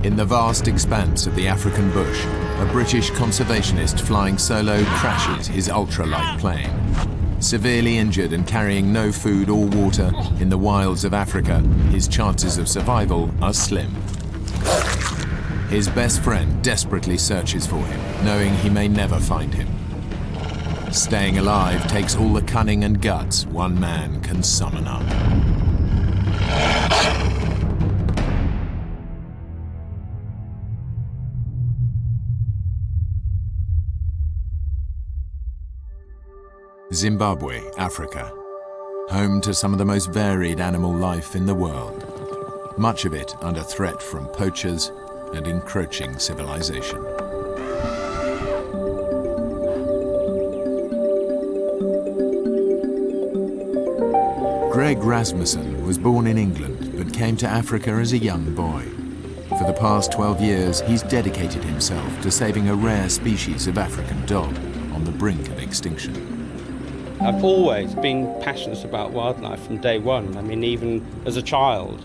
In the vast expanse of the African bush, a British conservationist flying solo crashes his ultralight plane. Severely injured and carrying no food or water in the wilds of Africa, his chances of survival are slim. His best friend desperately searches for him, knowing he may never find him. Staying alive takes all the cunning and guts one man can summon up. Zimbabwe, Africa, home to some of the most varied animal life in the world, much of it under threat from poachers and encroaching civilization. Greg Rasmussen was born in England but came to Africa as a young boy. For the past 12 years, he's dedicated himself to saving a rare species of African dog on the brink of extinction. I've always been passionate about wildlife from day one. I mean, even as a child,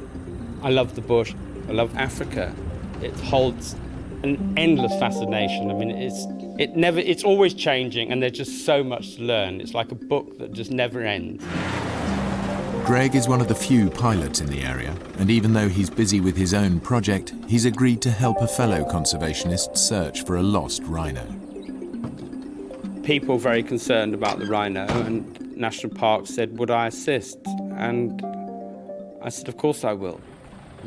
I love the bush, I love Africa. It holds an endless fascination. I mean, it's always changing, and there's just so much to learn. It's like a book that just never ends. Greg is one of the few pilots in the area, and even though he's busy with his own project, he's agreed to help a fellow conservationist search for a lost rhino. People very concerned about the rhino, and National Park said, would I assist? And I said, of course I will.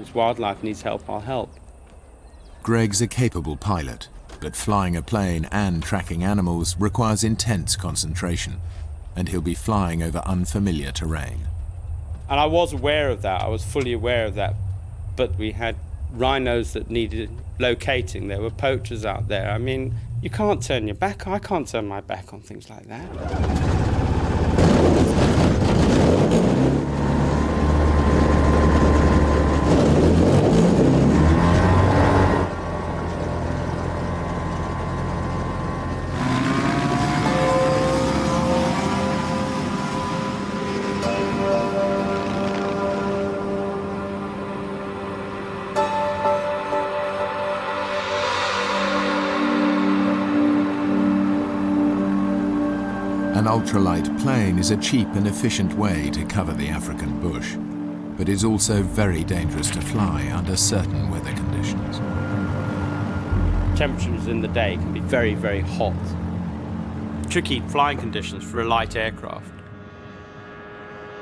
If wildlife needs help, I'll help. Greg's a capable pilot, but flying a plane and tracking animals requires intense concentration, and he'll be flying over unfamiliar terrain. And I was aware of that, I was fully aware of that, but we had rhinos that needed locating. There were poachers out there. I mean, you can't turn your back. I can't turn my back on things like that. An ultralight plane is a cheap and efficient way to cover the African bush, but is also very dangerous to fly under certain weather conditions. Temperatures in the day can be very, very hot. Tricky flying conditions for a light aircraft.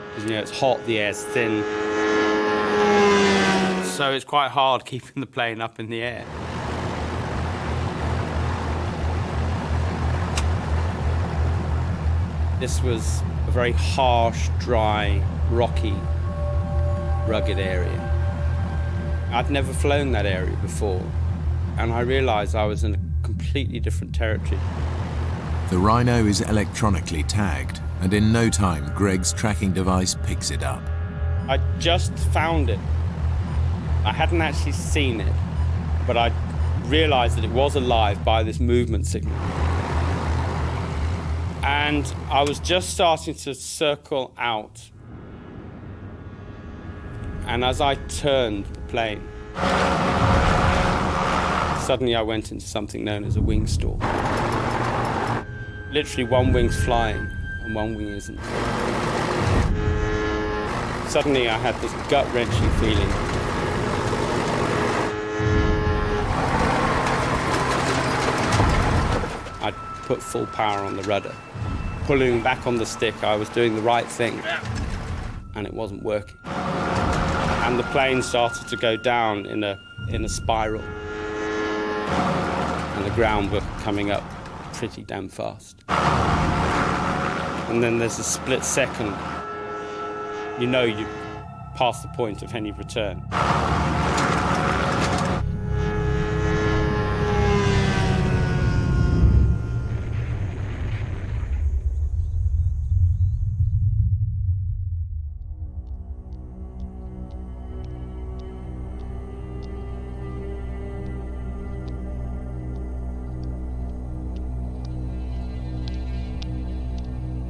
Because, you know, it's hot, the air's thin, so it's quite hard keeping the plane up in the air. This was a very harsh, dry, rocky, rugged area. I'd never flown that area before, and I realized I was in a completely different territory. The rhino is electronically tagged, and in no time, Greg's tracking device picks it up. I just found it. I hadn't actually seen it, but I realized that it was alive by this movement signal. And I was just starting to circle out. And as I turned the plane, suddenly I went into something known as a wing storm. Literally one wing's flying and one wing isn't. Suddenly I had this gut-wrenching feeling. I put full power on the rudder. Pulling back on the stick, I was doing the right thing, and it wasn't working. And the plane started to go down in a spiral. And the ground was coming up pretty damn fast. And then there's a split second. You know you've passed the point of any return.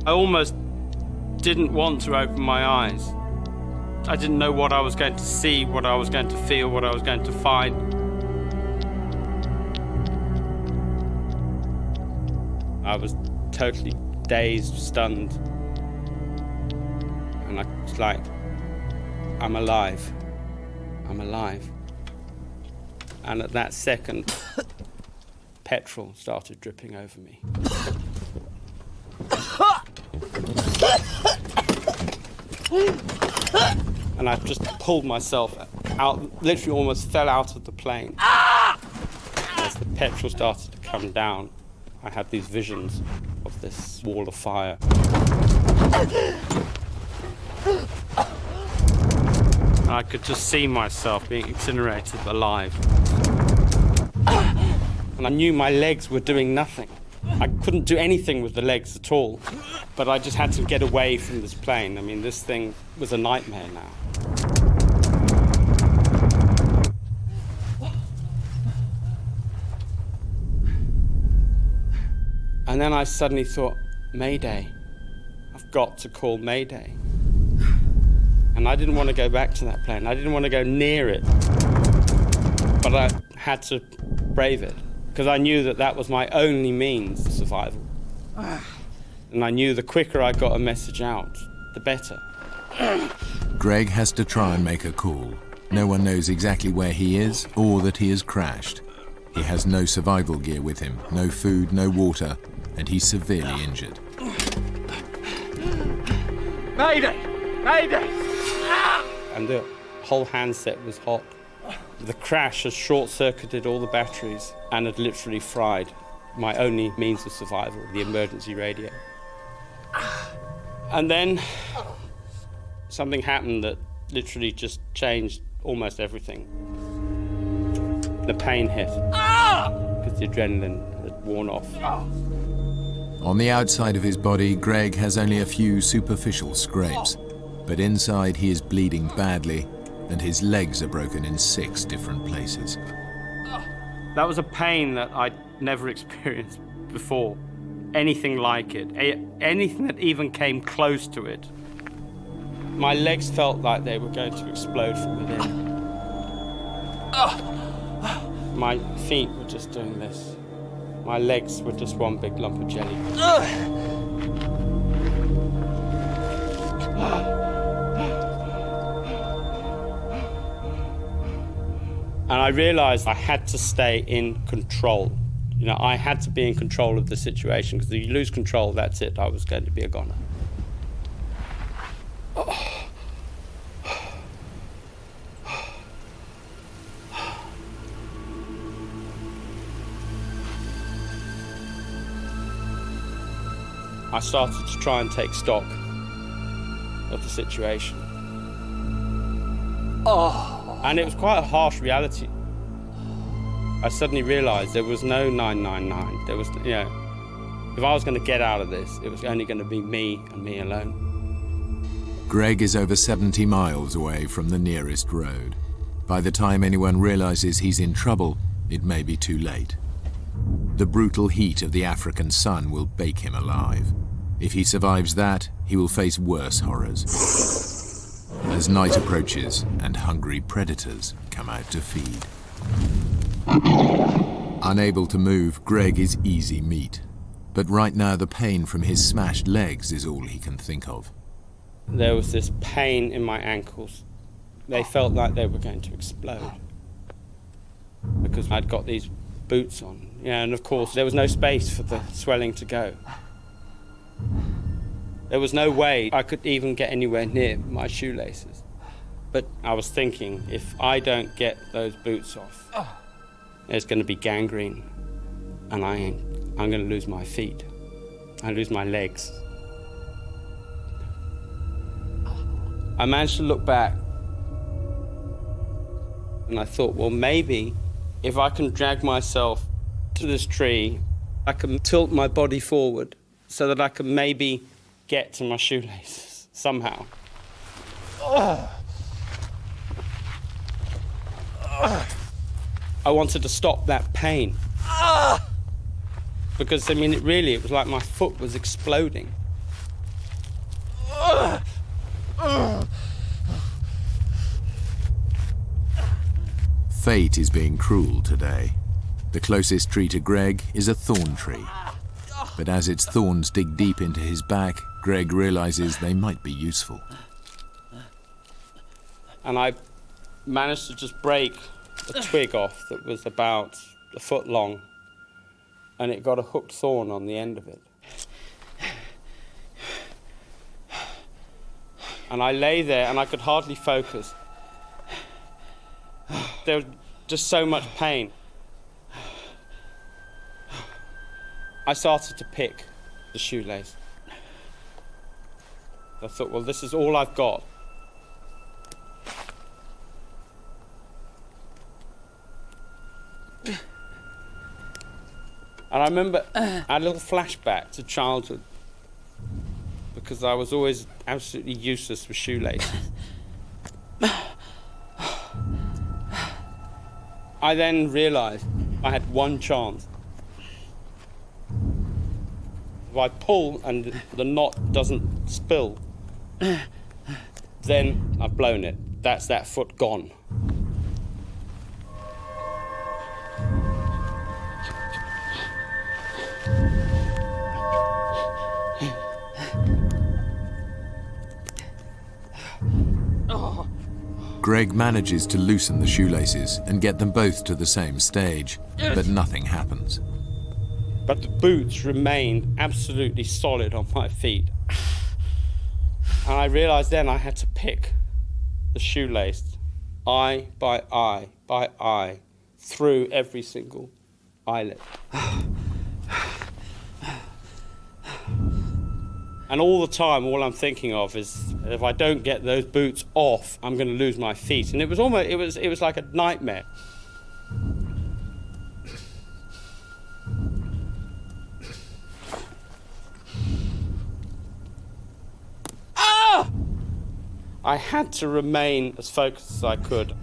I almost didn't want to open my eyes. I didn't know what I was going to see, what I was going to feel, what I was going to find. I was totally dazed, stunned. And I was like, I'm alive. I'm alive. And at that second, petrol started dripping over me. And I just pulled myself out, literally almost fell out of the plane. As the petrol started to come down, I had these visions of this wall of fire. And I could just see myself being incinerated alive. And I knew my legs were doing nothing. I couldn't do anything with the legs at all. But I just had to get away from this plane. I mean, this thing was a nightmare now. And then I suddenly thought, Mayday. I've got to call Mayday. And I didn't want to go back to that plane. I didn't want to go near it. But I had to brave it, because I knew that that was my only means of survival. And I knew the quicker I got a message out, the better. Greg has to try and make a call. No one knows exactly where he is or that he has crashed. He has no survival gear with him, no food, no water, and he's severely injured. Mayday! Mayday! And the whole handset was hot. The crash had short-circuited all the batteries and had literally fried my only means of survival, the emergency radio. And then something happened that literally just changed almost everything. The pain hit, because the adrenaline had worn off. On the outside of his body, Greg has only a few superficial scrapes, but inside he is bleeding badly, and his legs are broken in 6 different places. That was a pain that I'd never experienced before. Anything like it, anything that even came close to it. My legs felt like they were going to explode from within. My feet were just doing this. My legs were just one big lump of jelly. And I realized I had to stay in control. You know, I had to be in control of the situation, because if you lose control, that's it. I was going to be a goner. I started to try and take stock of the situation. And it was quite a harsh reality. I suddenly realized there was no 999. There was, you know, if I was going to get out of this, it was only going to be me and me alone. Greg is over 70 miles away from the nearest road. By the time anyone realizes he's in trouble, it may be too late. The brutal heat of the African sun will bake him alive. If he survives that, he will face worse horrors. As night approaches and hungry predators come out to feed. Unable to move, Greg is easy meat. But right now the pain from his smashed legs is all he can think of. There was this pain in my ankles. They felt like they were going to explode, because I'd got these boots on. Yeah, and of course there was no space for the swelling to go. There was no way I could even get anywhere near my shoelaces. But I was thinking, if I don't get those boots off, there's going to be gangrene, and I'm going to lose my feet. I lose my legs. I managed to look back, and I thought, well, maybe if I can drag myself to this tree, I can tilt my body forward so that I can maybe get to my shoelaces somehow. I wanted to stop that pain. Because, I mean, it was like my foot was exploding. Fate is being cruel today. The closest tree to Greg is a thorn tree. But as its thorns dig deep into his back, Greg realizes they might be useful. And I managed to just break a twig off that was about a foot long, and it got a hooked thorn on the end of it. And I lay there and I could hardly focus. There was just so much pain. I started to pick the shoelace. I thought, well, this is all I've got. And I remember I had a little flashback to childhood, because I was always absolutely useless with shoelaces. I then realised I had one chance. If I pull and the knot doesn't spill, then I've blown it. That's that foot gone. Greg manages to loosen the shoelaces and get them both to the same stage, but nothing happens. But the boots remained absolutely solid on my feet. And I realised then I had to pick the shoelace, eye by eye, through every single eyelid. And all the time, all I'm thinking of is, if I don't get those boots off, I'm going to lose my feet. And it was almost, it was like a nightmare. Ah! I had to remain as focused as I could.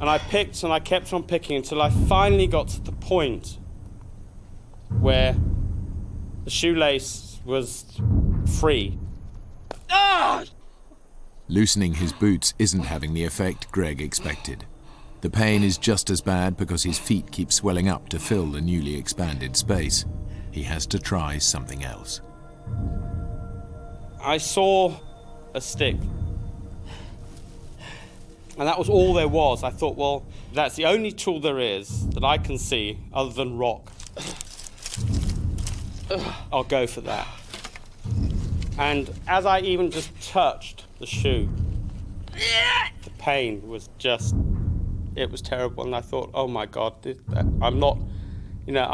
And I picked and I kept on picking until I finally got to the point where the shoelace was free. Ah! Loosening his boots isn't having the effect Greg expected. The pain is just as bad because his feet keep swelling up to fill the newly expanded space. He has to try something else. I saw a stick. And that was all there was. I thought, well, that's the only tool there is that I can see other than rock. I'll go for that. And as I even just touched the shoe, the pain was just, it was terrible. And I thought, oh my God, I'm not, you know,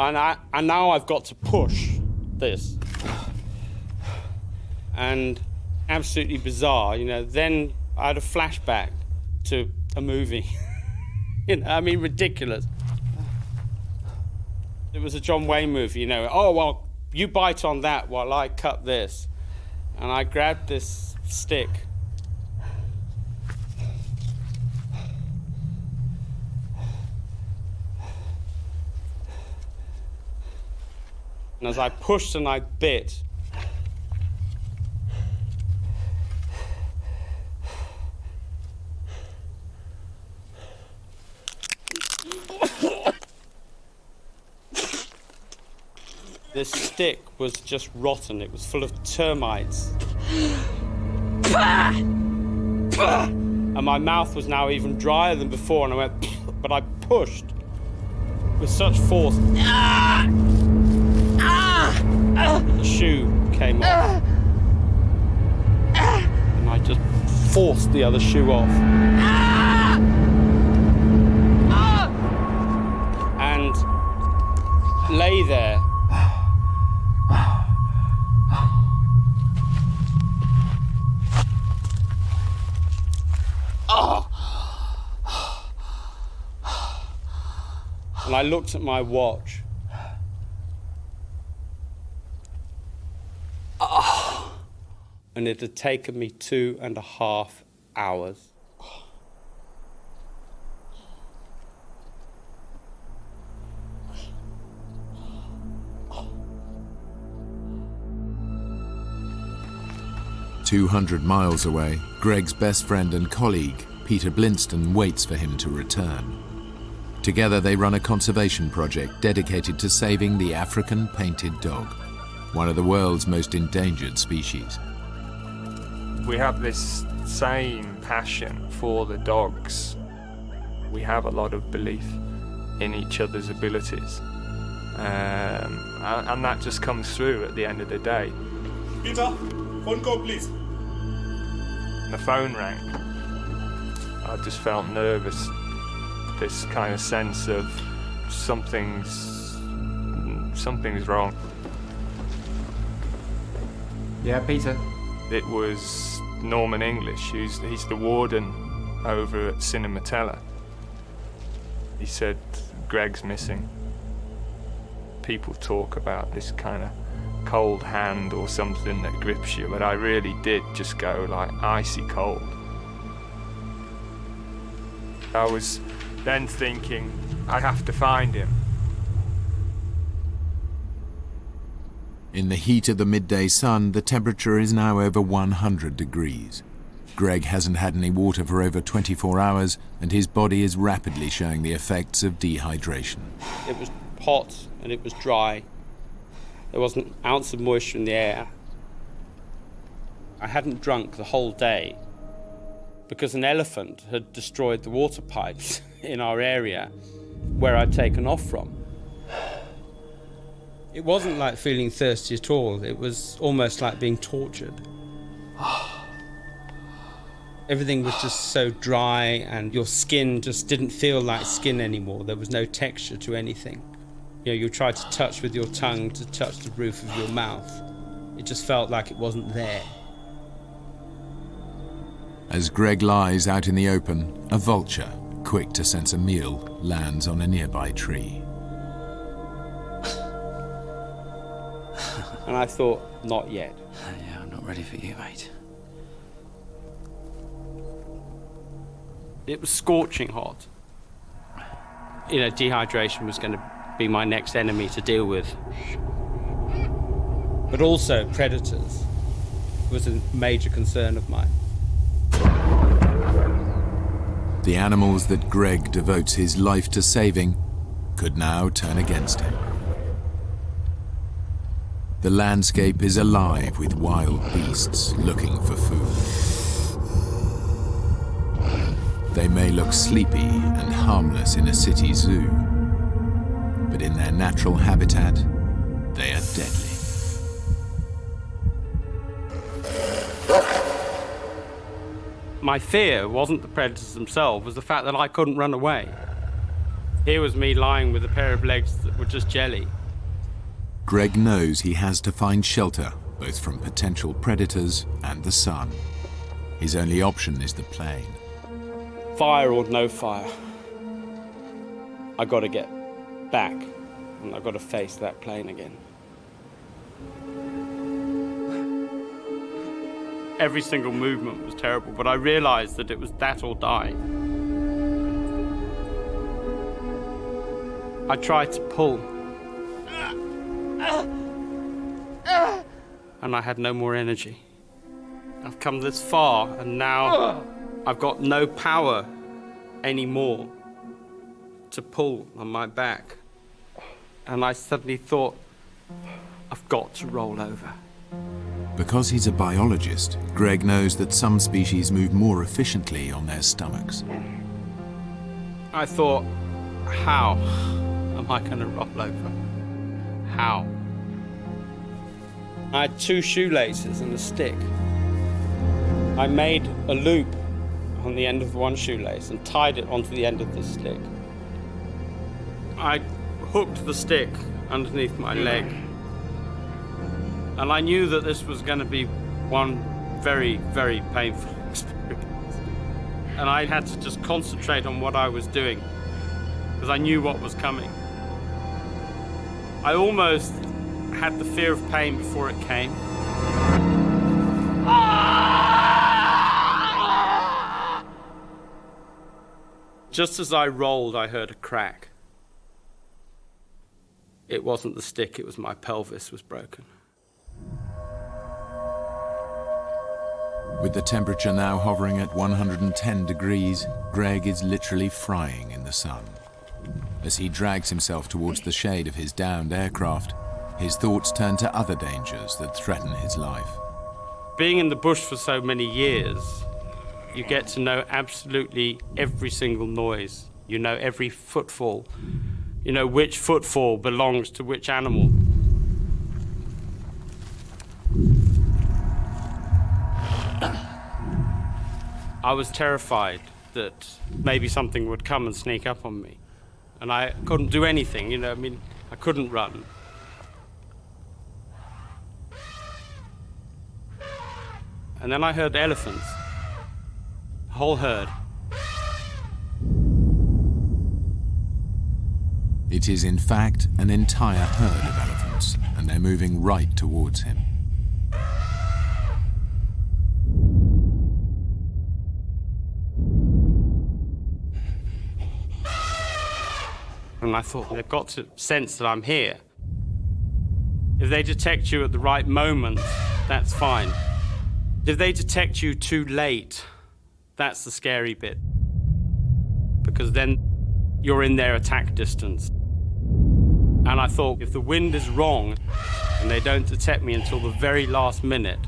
and now I've got to push this. And absolutely bizarre, you know, then I had a flashback to a movie. You know, I mean, ridiculous. It was a John Wayne movie, you know. Oh, well, you bite on that while I cut this. And I grabbed this stick. And as I pushed and I bit, this stick was just rotten. It was full of termites. And my mouth was now even drier than before, and I went, but I pushed with such force. The shoe came off. And I just forced the other shoe off. And lay there. And I looked at my watch. And it had taken me 2.5 hours. 200 miles away, Greg's best friend and colleague, Peter Blinston, waits for him to return. Together they run a conservation project dedicated to saving the African painted dog, one of the world's most endangered species. We have this same passion for the dogs. We have a lot of belief in each other's abilities. And that just comes through at the end of the day. Peter, phone call please. The phone rang. I just felt nervous. This kind of sense of something's wrong. Yeah, Peter. It was Norman English, he's the warden over at Cinematella. He said, Greg's missing. People talk about this kind of cold hand or something that grips you, but I really did just go like icy cold. I was then thinking, I have to find him. In the heat of the midday sun, the temperature is now over 100 degrees. Greg hasn't had any water for over 24 hours, and his body is rapidly showing the effects of dehydration. It was hot and it was dry. There wasn't an ounce of moisture in the air. I hadn't drunk the whole day because an elephant had destroyed the water pipes in our area where I'd taken off from. It wasn't like feeling thirsty at all. It was almost like being tortured. Everything was just so dry and your skin just didn't feel like skin anymore. There was no texture to anything. You know, you tried to touch with your tongue to touch the roof of your mouth. It just felt like it wasn't there. As Greg lies out in the open, a vulture, quick to sense a meal, lands on a nearby tree. And I thought, not yet. Yeah, I'm not ready for you, mate. It was scorching hot. You know, dehydration was going to be my next enemy to deal with. But also predators was a major concern of mine. The animals that Greg devotes his life to saving could now turn against him. The landscape is alive with wild beasts looking for food. They may look sleepy and harmless in a city zoo, but in their natural habitat, they are deadly. My fear wasn't the predators themselves, it was the fact that I couldn't run away. Here was me lying with a pair of legs that were just jelly. Greg knows he has to find shelter, both from potential predators and the sun. His only option is the plane. Fire or no fire, I got to get back and I've got to face that plane again. Every single movement was terrible, but I realized that it was that or die. I tried to pull, and I had no more energy. I've come this far, and now I've got no power anymore to pull on my back. And I suddenly thought, I've got to roll over. Because he's a biologist, Greg knows that some species move more efficiently on their stomachs. I thought, how am I going to roll over? How? I had 2 shoelaces and a stick. I made a loop on the end of one shoelace and tied it onto the end of the stick. I hooked the stick underneath my leg. And I knew that this was going to be one very, very painful experience. And I had to just concentrate on what I was doing, because I knew what was coming. I almost had the fear of pain before it came. Just as I rolled, I heard a crack. It wasn't the stick, it was my pelvis was broken. With the temperature now hovering at 110 degrees, Greg is literally frying in the sun. As he drags himself towards the shade of his downed aircraft, his thoughts turn to other dangers that threaten his life. Being in the bush for so many years, you get to know absolutely every single noise. You know every footfall. You know which footfall belongs to which animal. I was terrified that maybe something would come and sneak up on me. And I couldn't do anything, I couldn't run. And then I heard elephants, a whole herd. It is in fact an entire herd of elephants, and they're moving right towards him. And I thought, they've got to sense that I'm here. If they detect you at the right moment, that's fine. If they detect you too late, that's the scary bit. Because then you're in their attack distance. And I thought, if the wind is wrong and they don't detect me until the very last minute,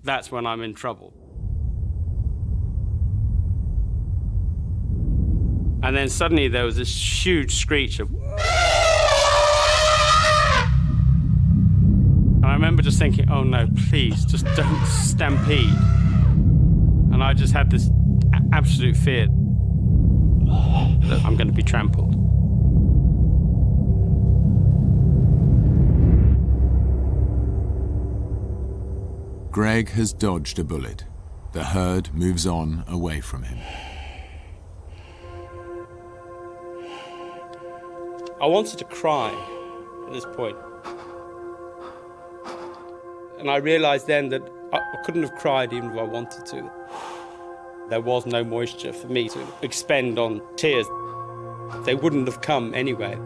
that's when I'm in trouble. And then suddenly there was this huge screech of... And I remember just thinking, oh no, please, just don't stampede. And I just had this absolute fear that I'm going to be trampled. Greg has dodged a bullet. The herd moves on away from him. I wanted to cry at this point. And I realized then that I couldn't have cried even if I wanted to. There was no moisture for me to expend on tears. They wouldn't have come anyway.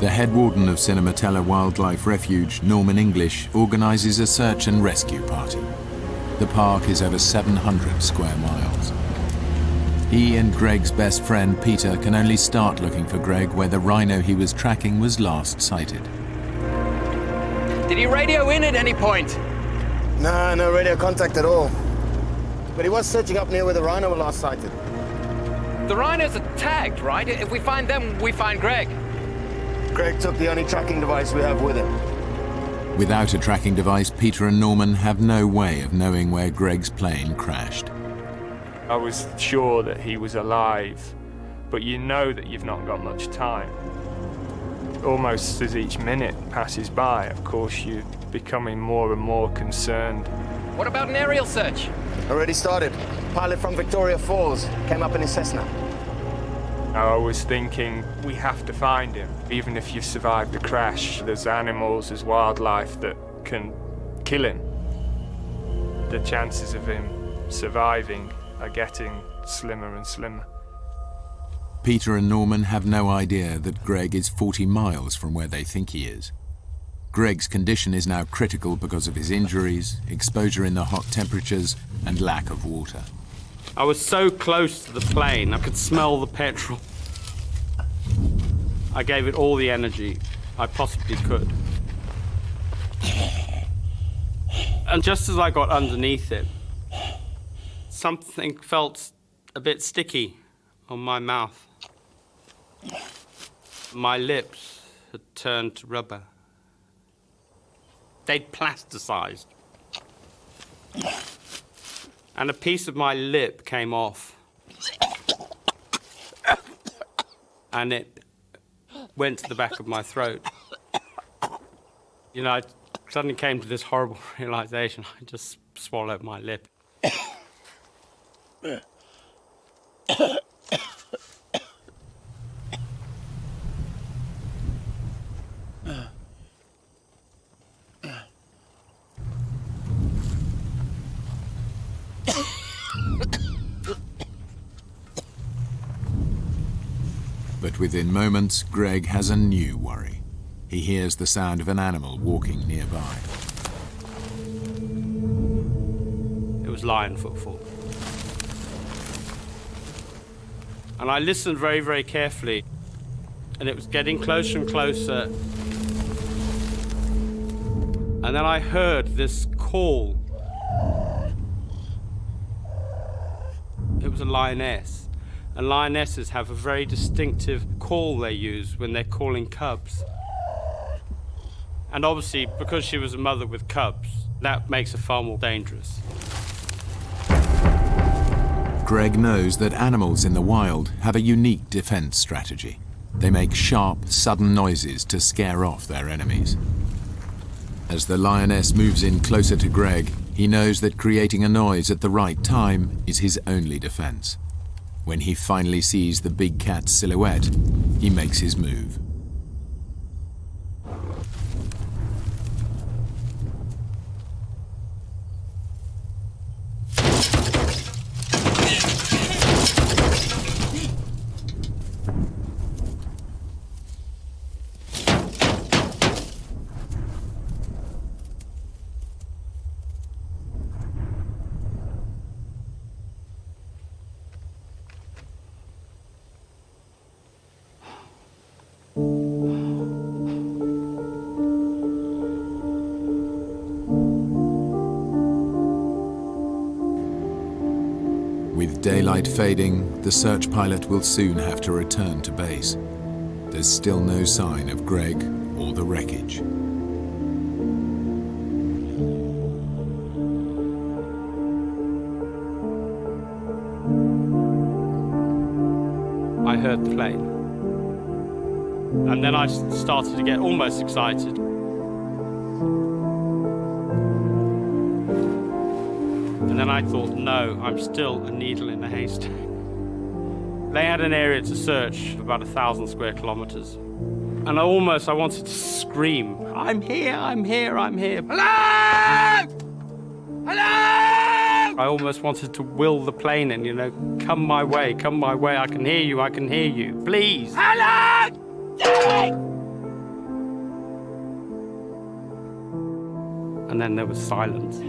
The head warden of Cinematella Wildlife Refuge, Norman English, organises a search and rescue party. The park is over 700 square miles. He and Greg's best friend Peter can only start looking for Greg where the rhino he was tracking was last sighted. Did he radio in at any point? Nah, no radio contact at all. But he was searching up near where the rhino were last sighted. The rhinos are tagged, right? If we find them, we find Greg. Greg took the only tracking device we have with him. Without a tracking device, Peter and Norman have no way of knowing where Greg's plane crashed. I was sure that he was alive, but you know that you've not got much time. Almost as each minute passes by, of course, you're becoming more and more concerned. What about an aerial search? Already started. Pilot from Victoria Falls came up in his Cessna. I was thinking, we have to find him. Even if you've survived the crash, there's animals, there's wildlife that can kill him. The chances of him surviving are getting slimmer and slimmer. Peter and Norman have no idea that Greg is 40 miles from where they think he is. Greg's condition is now critical because of his injuries, exposure in the hot temperatures, and lack of water. I was so close to the plane, I could smell the petrol. I gave it all the energy I possibly could. And just as I got underneath it, something felt a bit sticky on my mouth. My lips had turned to rubber. They'd plasticized. And a piece of my lip came off. And it went to the back of my throat. You know, I suddenly came to this horrible realization. I just swallowed my lip. But within moments, Greg has a new worry. He hears the sound of an animal walking nearby. It was lion footfall. And I listened very, very carefully, and it was getting closer and closer. And then I heard this call. It was a lioness. And lionesses have a very distinctive call they use when they're calling cubs. And obviously, because she was a mother with cubs, that makes her far more dangerous. Greg knows that animals in the wild have a unique defense strategy. They make sharp, sudden noises to scare off their enemies. As the lioness moves in closer to Greg, he knows that creating a noise at the right time is his only defense. When he finally sees the big cat's silhouette, he makes his move. With daylight fading, the search pilot will soon have to return to base. There's still no sign of Greg or the wreckage. I heard the plane. And then I started to get almost excited. And then I thought, no, I'm still a needle in a haystack. They had an area to search of about 1,000 square kilometers. And I wanted to scream, I'm here, I'm here, I'm here. Hello! Hello! I almost wanted to will the plane in, come my way, I can hear you, please. Hello! And then there was silence.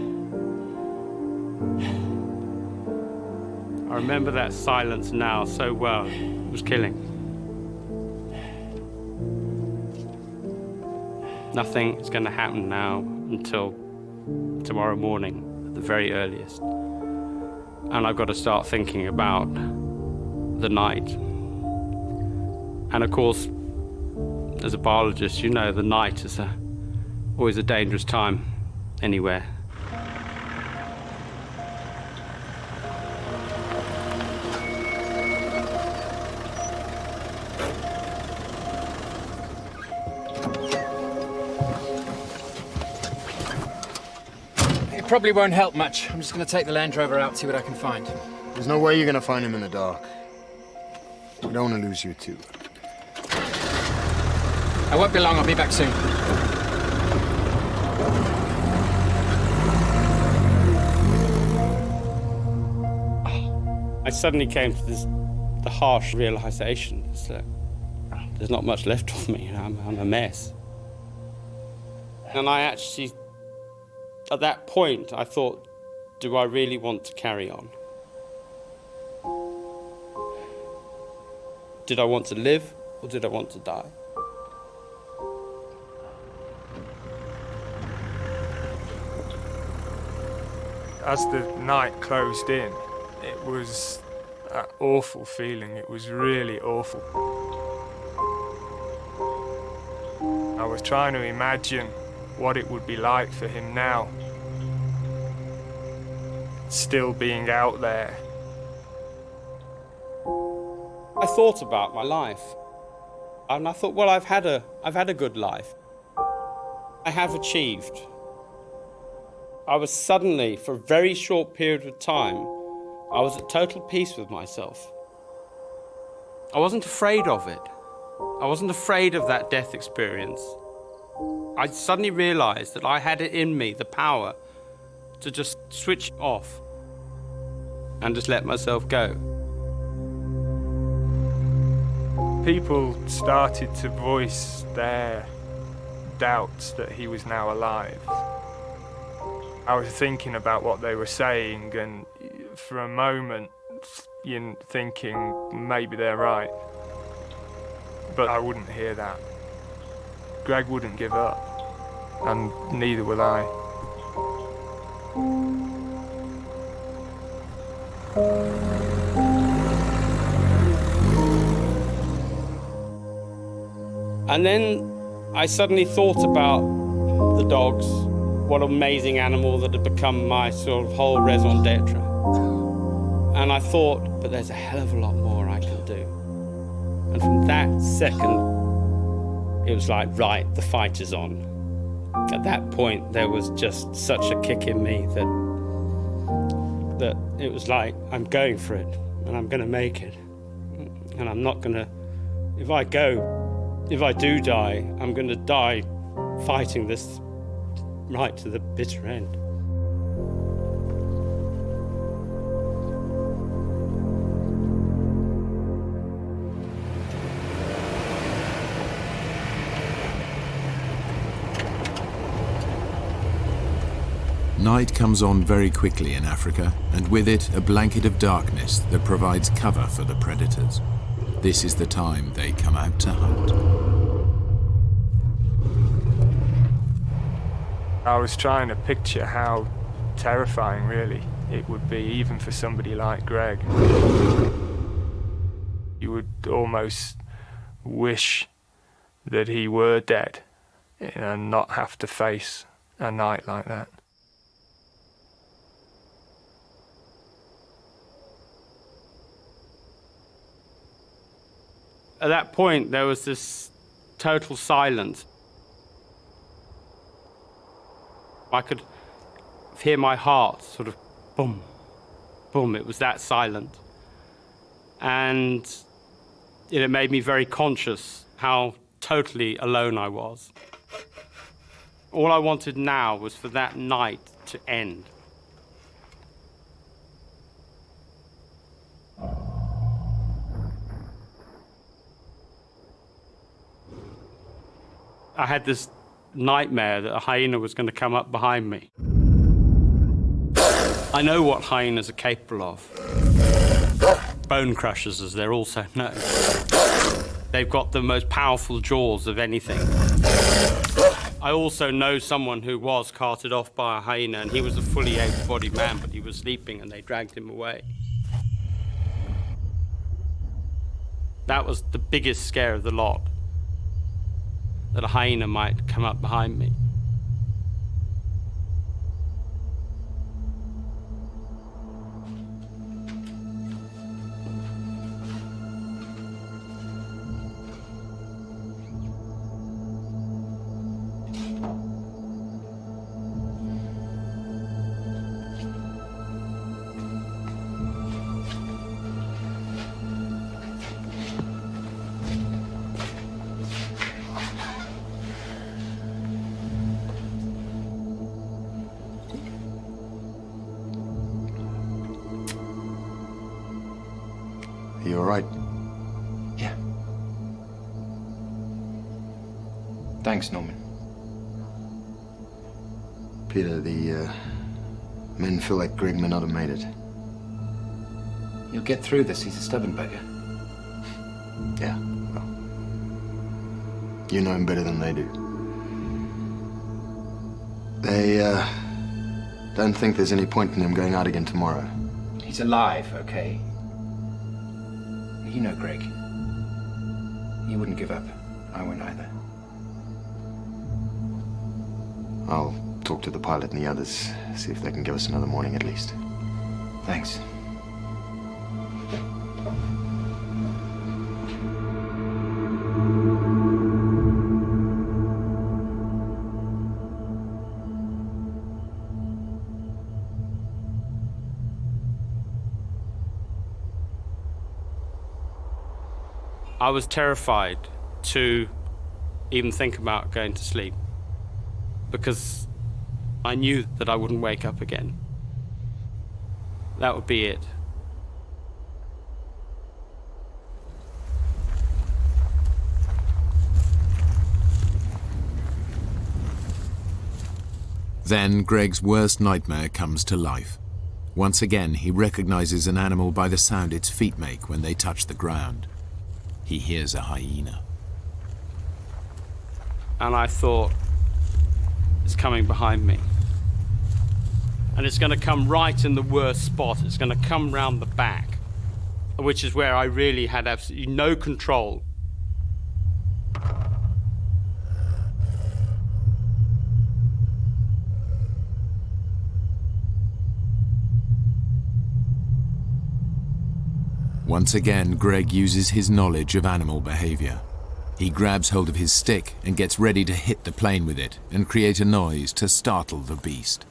I remember that silence now so well. It was killing. Nothing is going to happen now until tomorrow morning, at the very earliest. And I've got to start thinking about the night. And of course, as a biologist, the night is always a dangerous time anywhere. It probably won't help much. I'm just going to take the Land Rover out, see what I can find. There's no way you're gonna find him in the dark. We don't want to lose you too. I won't be long. I'll be back soon. I suddenly came to the harsh realization that there's not much left of me. I'm a mess. And I actually, at that point, I thought, do I really want to carry on? Did I want to live, or did I want to die? As the night closed in, it was that awful feeling. It was really awful. I was trying to imagine what it would be like for him now, still being out there. I thought about my life, and I thought, well, I've had a good life. I have achieved. I was suddenly, for a very short period of time, I was at total peace with myself. I wasn't afraid of it. I wasn't afraid of that death experience. I suddenly realized that I had it in me, the power to just switch off and just let myself go. People started to voice their doubts that he was now alive. I was thinking about what they were saying, and for a moment, thinking maybe they're right. But I wouldn't hear that. Greg wouldn't give up, and neither will I. And then I suddenly thought about the dogs, what an amazing animal that had become my sort of whole raison d'etre. And I thought, but there's a hell of a lot more I can do. And from that second, it was like, right, the fight is on. At that point, there was just such a kick in me that it was like, I'm going for it, and I'm going to make it. And I'm not going to, if I do die, I'm going to die fighting this right to the bitter end. Night comes on very quickly in Africa, and with it a blanket of darkness that provides cover for the predators. This is the time they come out to hunt. I was trying to picture how terrifying, really, it would be, even for somebody like Greg. You would almost wish that he were dead and not have to face a night like that. At that point, there was this total silence. I could hear my heart sort of boom, boom. It was that silent. And it made me very conscious how totally alone I was. All I wanted now was for that night to end. I had this nightmare that a hyena was going to come up behind me. I know what hyenas are capable of. Bone crushers, as they're also known. They've got the most powerful jaws of anything. I also know someone who was carted off by a hyena, and he was a fully able-bodied man, but he was sleeping and they dragged him away. That was the biggest scare of the lot, that a hyena might come up behind me. Are you all right? Yeah. Thanks, Norman. Peter, the men feel like Greg may not have made it. He'll get through this. He's a stubborn bugger. Yeah, well, you know him better than they do. They don't think there's any point in him going out again tomorrow. He's alive, okay? You know Greg. He wouldn't give up. I won't either. I'll talk to the pilot and the others, see if they can give us another morning at least. Thanks. I was terrified to even think about going to sleep because I knew that I wouldn't wake up again. That would be it. Then Greg's worst nightmare comes to life. Once again, he recognizes an animal by the sound its feet make when they touch the ground. He hears a hyena. And I thought, it's coming behind me. And it's going to come right in the worst spot. It's going to come round the back, which is where I really had absolutely no control. Once again, Greg uses his knowledge of animal behavior. He grabs hold of his stick and gets ready to hit the plane with it and create a noise to startle the beast.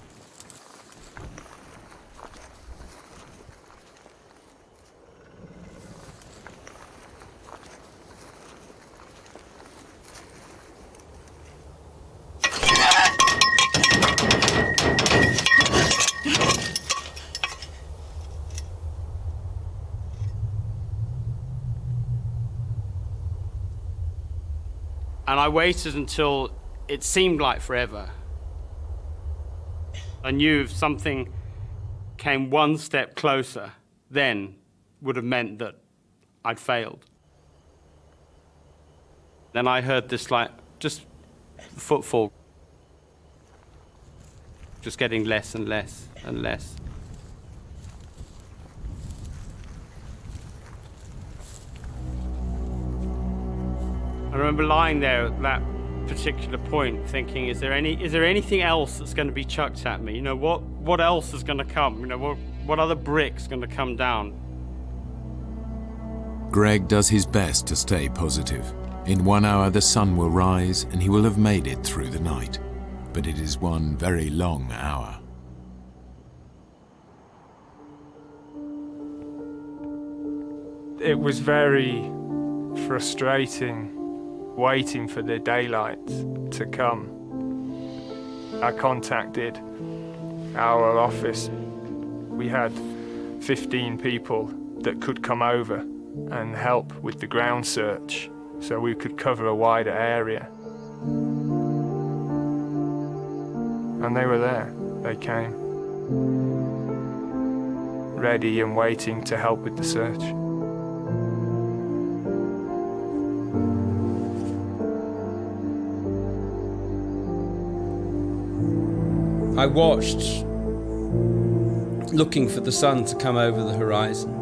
And I waited until it seemed like forever. I knew if something came one step closer, then would have meant that I'd failed. Then I heard this just footfall, just getting less and less and less. I remember lying there at that particular point thinking, is there anything else that's going to be chucked at me? You know, what else is going to come? You know, what other brick's going to come down? Greg does his best to stay positive. In 1 hour, the sun will rise and he will have made it through the night. But it is one very long hour. It was very frustrating waiting for the daylight to come. I contacted our office. We had 15 people that could come over and help with the ground search so we could cover a wider area. And they were there. They came, ready and waiting to help with the search. I watched, looking for the sun to come over the horizon.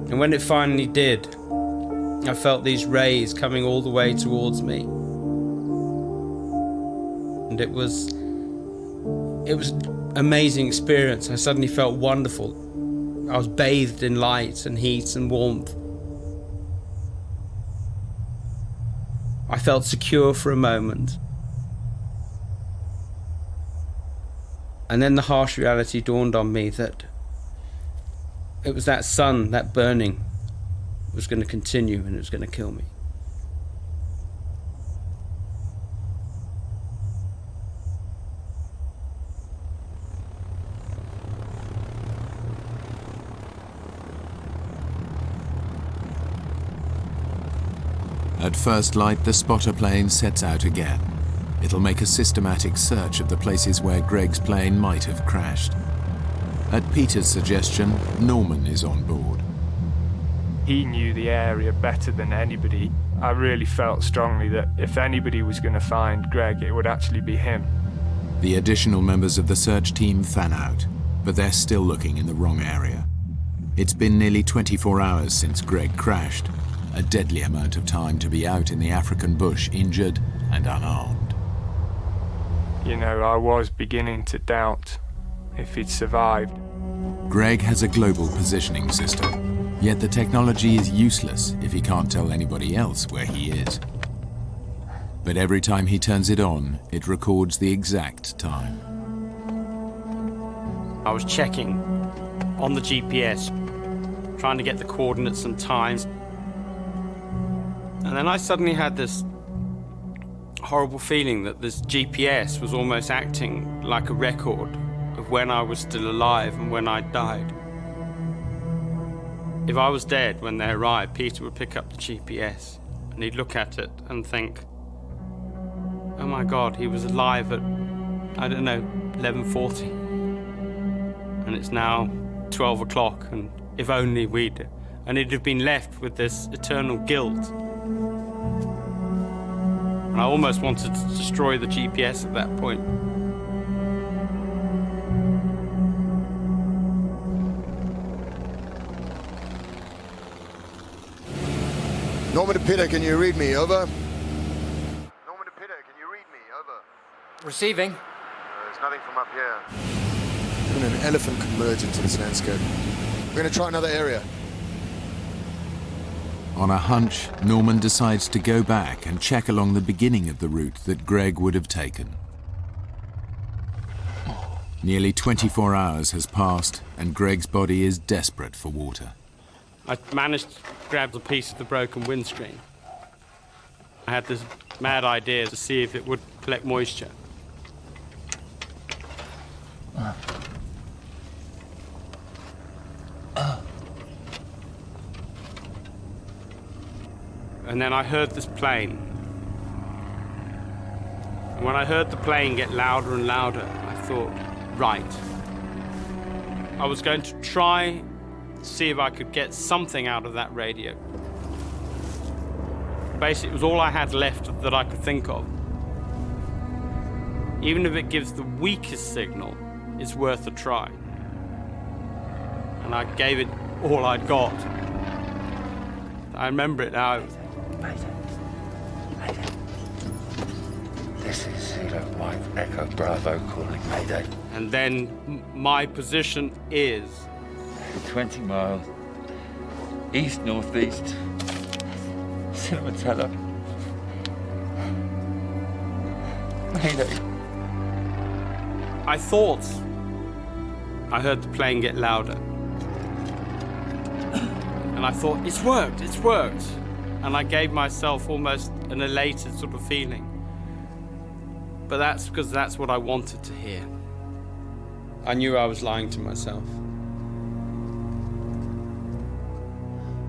And when it finally did, I felt these rays coming all the way towards me. And it was an amazing experience. I suddenly felt wonderful. I was bathed in light and heat and warmth. I felt secure for a moment. And then the harsh reality dawned on me that it was that sun, that burning, was going to continue and it was going to kill me. At first light, the spotter plane sets out again. It'll make a systematic search of the places where Greg's plane might have crashed. At Peter's suggestion, Norman is on board. He knew the area better than anybody. I really felt strongly that if anybody was going to find Greg, it would actually be him. The additional members of the search team fan out, but they're still looking in the wrong area. It's been nearly 24 hours since Greg crashed, a deadly amount of time to be out in the African bush injured and unarmed. You know, I was beginning to doubt if he'd survived. Greg has a global positioning system, yet the technology is useless if he can't tell anybody else where he is. But every time he turns it on, it records the exact time. I was checking on the GPS, trying to get the coordinates and times. And then I suddenly had this horrible feeling that this GPS was almost acting like a record of when I was still alive and when I died. If I was dead when they arrived, Peter would pick up the GPS and he'd look at it and think, oh my God, he was alive at, I don't know, 11:40. And it's now 12 o'clock, and if only we'd... And it'd have been left with this eternal guilt. And I almost wanted to destroy the GPS at that point. Norman to Peter, can you read me? Over. Norman to Peter, can you read me? Over. Receiving. There's nothing from up here. Even an elephant could merge into this landscape. We're going to try another area. On a hunch, Norman decides to go back and check along the beginning of the route that Greg would have taken. Nearly 24 hours has passed, and Greg's body is desperate for water. I managed to grab a piece of the broken windscreen. I had this mad idea to see if it would collect moisture. And then I heard this plane. And when I heard the plane get louder and louder, I thought, right. I was going to try to see if I could get something out of that radio. Basically, it was all I had left that I could think of. Even if it gives the weakest signal, it's worth a try. And I gave it all I'd got. I remember it now. Mayday. This is Zero Mike Echo Bravo calling Mayday. And then my position is 20 miles east-northeast, Cinematella. Mayday. I thought I heard the plane get louder. And I thought, it's worked, it's worked. And I gave myself almost an elated sort of feeling. But that's because that's what I wanted to hear. I knew I was lying to myself.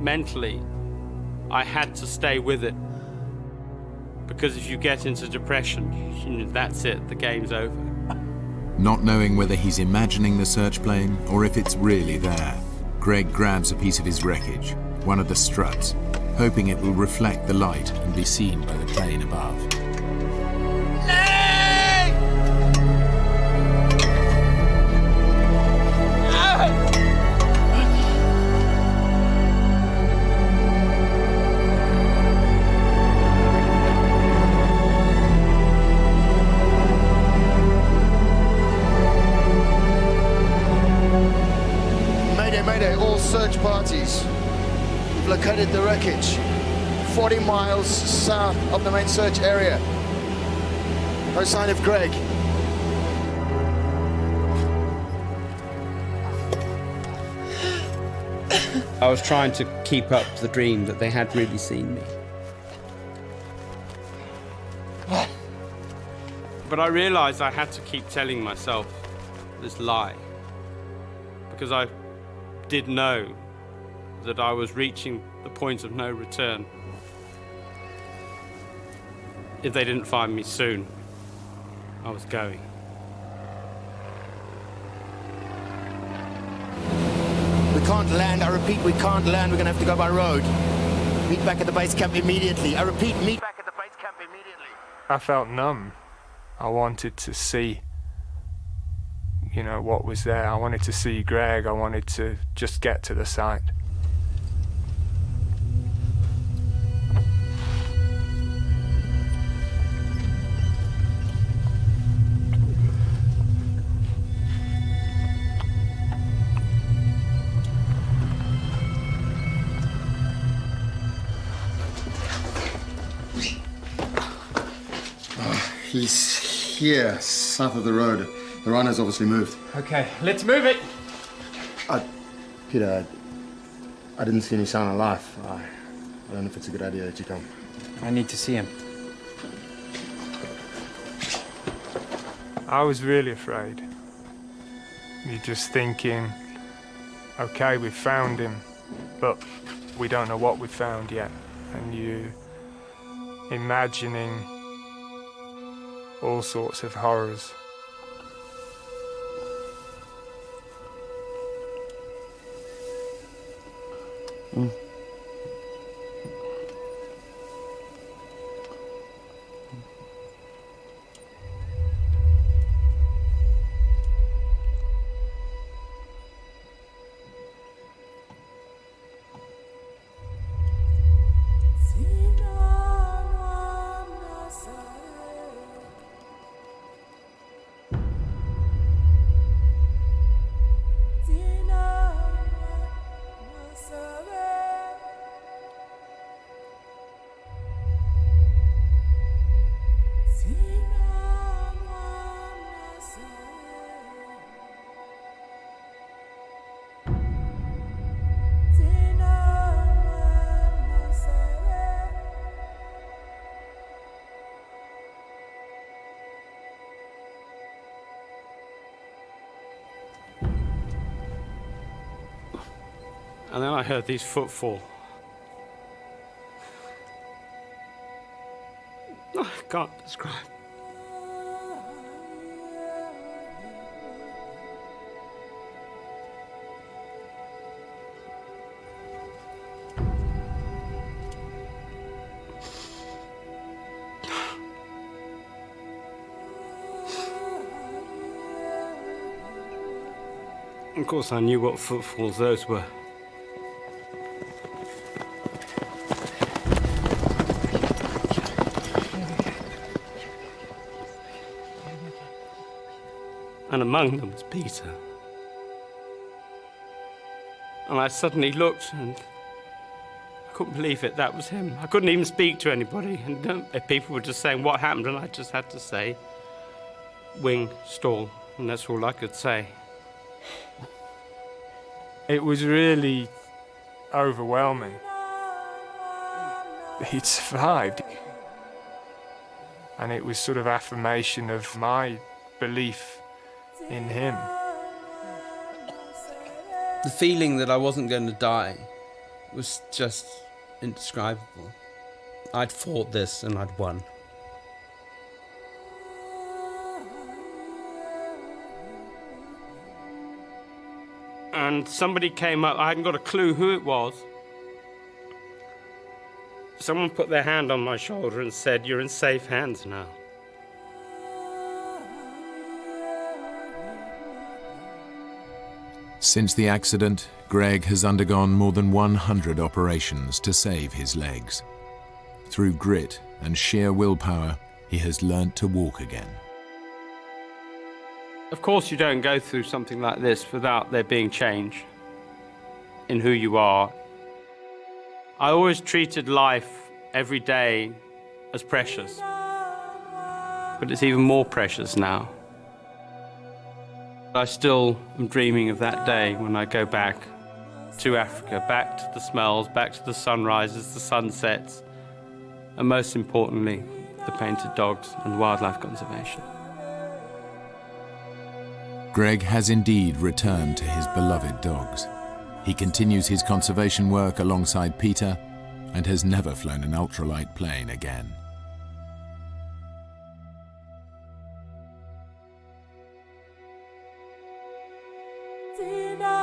Mentally, I had to stay with it. Because if you get into depression, that's it, the game's over. Not knowing whether he's imagining the search plane or if it's really there, Greg grabs a piece of his wreckage, one of the struts, hoping it will reflect the light and be seen by the plane above. Mayday, all search parties. We've located the wreckage. 40 miles south of the main search area. No sign of Greg. I was trying to keep up the dream that they had really seen me. But I realized I had to keep telling myself this lie. Because I did know that I was reaching the point of no return. If they didn't find me soon, I was going. We can't land. I repeat, we can't land. We're gonna have to go by road. Meet back at the base camp immediately. I repeat, meet back at the base camp immediately. I felt numb. I wanted to see, you know, what was there. I wanted to see Greg. I wanted to just get to the site. He's here, south of the road. The rhino's obviously moved. Okay, let's move it. Peter, I didn't see any sign of life. I don't know if it's a good idea that you come. I need to see him. I was really afraid. You're just thinking, okay, we've found him, but we don't know what we've found yet. And you imagining all sorts of horrors. And then I heard these footfall. I can't describe. Of course, I knew what footfalls those were. And among them was Peter. And I suddenly looked and I couldn't believe it, that was him. I couldn't even speak to anybody. And people were just saying what happened, and I just had to say, wing, stall, and that's all I could say. It was really overwhelming. He'd survived. And it was sort of affirmation of my belief in him. The feeling that I wasn't going to die was just indescribable. I'd fought this and I'd won. And somebody came up, I hadn't got a clue who it was. Someone put their hand on my shoulder and said, "You're in safe hands now." Since the accident, Greg has undergone more than 100 operations to save his legs. Through grit and sheer willpower, he has learnt to walk again. Of course, you don't go through something like this without there being change in who you are. I always treated life every day as precious, but it's even more precious now. I still am dreaming of that day when I go back to Africa, back to the smells, back to the sunrises, the sunsets, and most importantly, the painted dogs and wildlife conservation. Greg has indeed returned to his beloved dogs. He continues his conservation work alongside Peter and has never flown an ultralight plane again. Tina.